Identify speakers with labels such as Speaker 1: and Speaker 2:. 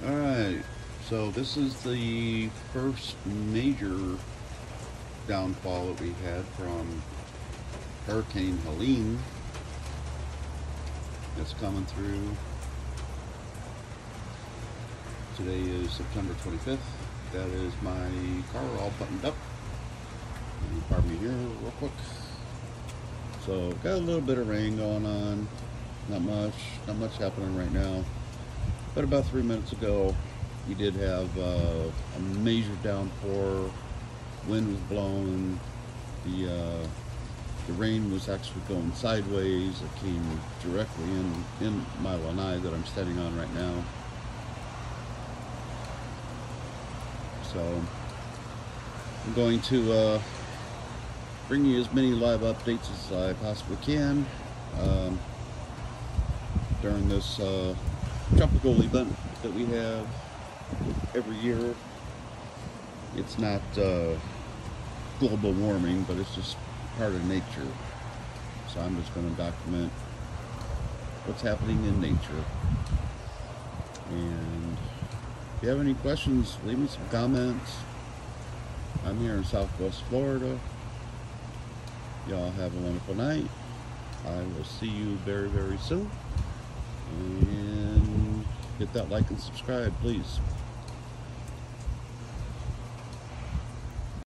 Speaker 1: Alright, so this is the first major downfall that we had from Hurricane Helene. It's coming through. Today is September 25th. That is my car all buttoned up. Pardon me here real quick. So got a little bit of rain going on. Not much happening right now. But about 3 minutes ago, we did have a major downpour. Wind was blowing. The rain was actually going sideways. It came directly in my lanai that I'm standing on right now. So I'm going to bring you as many live updates as I possibly can during this tropical event that we have every year. It's not global warming, but it's just part of nature. So I'm just going to document what's happening in nature. And if you have any questions, leave me some comments. I'm here in Southwest Florida. Y'all have a wonderful night. I will see you very, very soon. And hit that like and subscribe, please.